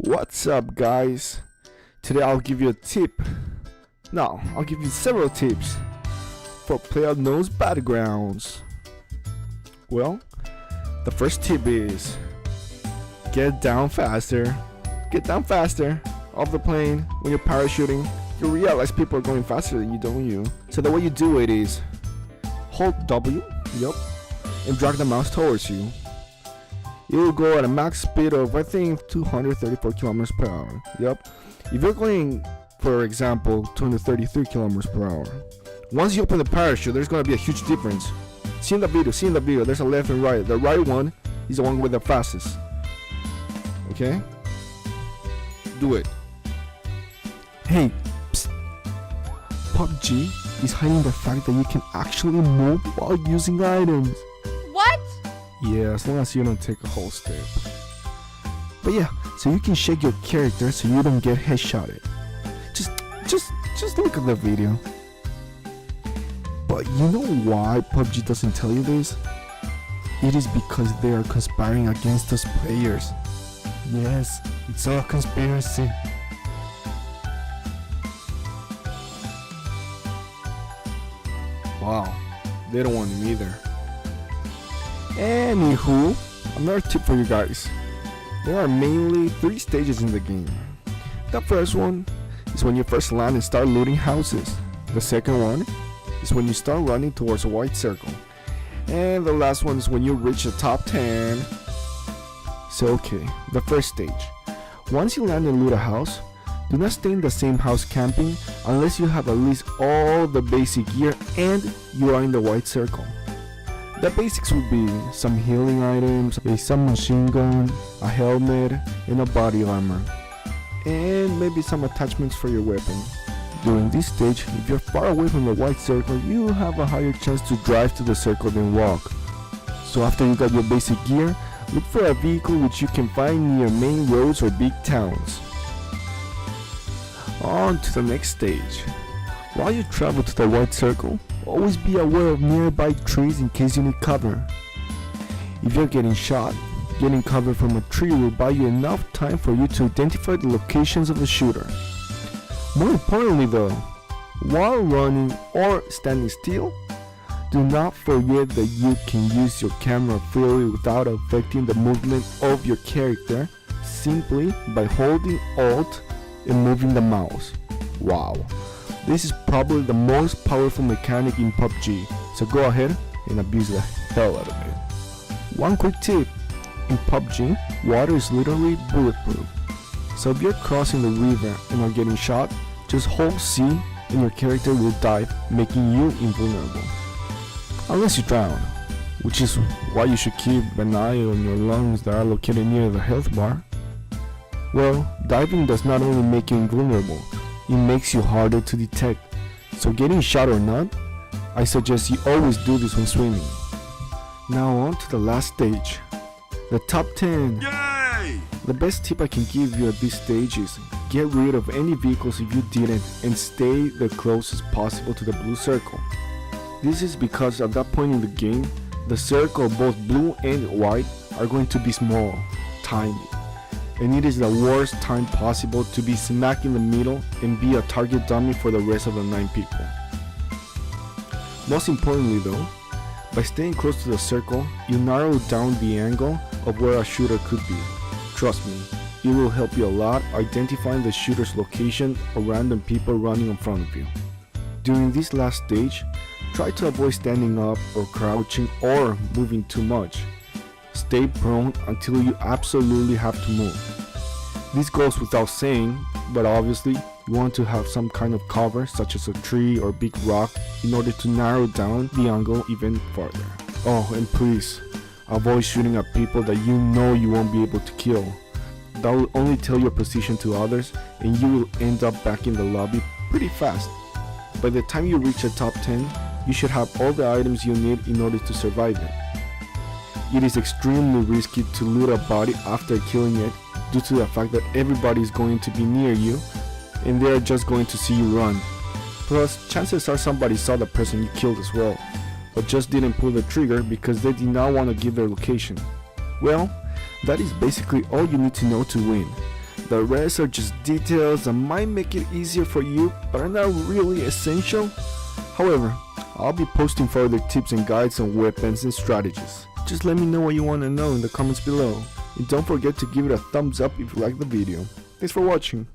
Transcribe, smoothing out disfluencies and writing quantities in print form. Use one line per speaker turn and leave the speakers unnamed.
What's up, guys? Today I'll give you a tip. No, I'll give you several tips for player-unknown's battlegrounds. Well, the first tip is get down faster. Get down faster off the plane when you're parachuting. You realize people are going faster than you, don't you? So the way you do it is hold W, and drag the mouse towards you. It will go at a max speed of, I think, 234 kilometers per hour. If you're going, for example, 233 kilometers per hour, once you open the parachute, there's going to be a huge difference. See in the video, there's a left and right. The right one is the one with the fastest. Okay? Do it. Hey, psst. PUBG is hiding the fact that you can actually move while using items.
What?
Yeah, as long as you don't take a whole step. But yeah, so you can shake your character so you don't get headshotted. Just look at the video. But you know why PUBG doesn't tell you this? It is because they are conspiring against us players. Yes, it's all a conspiracy. Wow, they don't want me either. Anywho, another tip for you guys. There are mainly 3 stages in the game. The first one is when you first land and start looting houses. The second one is when you start running towards a white circle. And the last one is when you reach the top 10. So okay, the first stage. Once you land and loot a house, do not stay in the same house camping unless you have at least all the basic gear and you are in the white circle. The basics would be some healing items, a submachine gun, a helmet, and a body armor. And maybe some attachments for your weapon. During this stage, if you're far away from the white circle, you have a higher chance to drive to the circle than walk. So after you got your basic gear, look for a vehicle which you can find near main roads or big towns. On to the next stage. While you travel to the white circle, always be aware of nearby trees in case you need cover. If you're getting shot, getting cover from a tree will buy you enough time for you to identify the locations of the shooter. More importantly though, while running or standing still, do not forget that you can use your camera freely without affecting the movement of your character simply by holding Alt and moving the mouse. Wow, this is probably the most powerful mechanic in PUBG, so go ahead and abuse the hell out of it. One quick tip, in PUBG, water is literally bulletproof. So if you're crossing the river and are getting shot, just hold C and your character will dive, making you invulnerable. Unless you drown, which is why you should keep an eye on your lungs that are located near the health bar. Well, diving does not only make you invulnerable, it makes you harder to detect. So getting shot or not, I suggest you always do this when swimming. Now on to the last stage, the top 10.
Yay!
The best tip I can give you at this stage is get rid of any vehicles if you didn't and stay the closest possible to the blue circle. This is because at that point in the game, the circle, both blue and white, are going to be small, tiny. And it is the worst time possible to be smack in the middle and be a target dummy for the rest of the 9 people. Most importantly though, by staying close to the circle, you narrow down the angle of where a shooter could be. Trust me, it will help you a lot identifying the shooter's location or random people running in front of you. During this last stage, try to avoid standing up or crouching or moving too much. Stay prone until you absolutely have to move. This goes without saying, but obviously you want to have some kind of cover such as a tree or big rock in order to narrow down the angle even farther. Oh, and please, avoid shooting at people that you know you won't be able to kill. That will only tell your position to others and you will end up back in the lobby pretty fast. By the time you reach the top 10, you should have all the items you need in order to survive it. It is extremely risky to loot a body after killing it due to the fact that everybody is going to be near you and they are just going to see you run. Plus, chances are somebody saw the person you killed as well, but just didn't pull the trigger because they did not want to give their location. Well, that is basically all you need to know to win. The rest are just details that might make it easier for you but are not really essential. However, I'll be posting further tips and guides on weapons and strategies. Just let me know what you want to know in the comments below. And don't forget to give it a thumbs up if you like the video. Thanks for watching.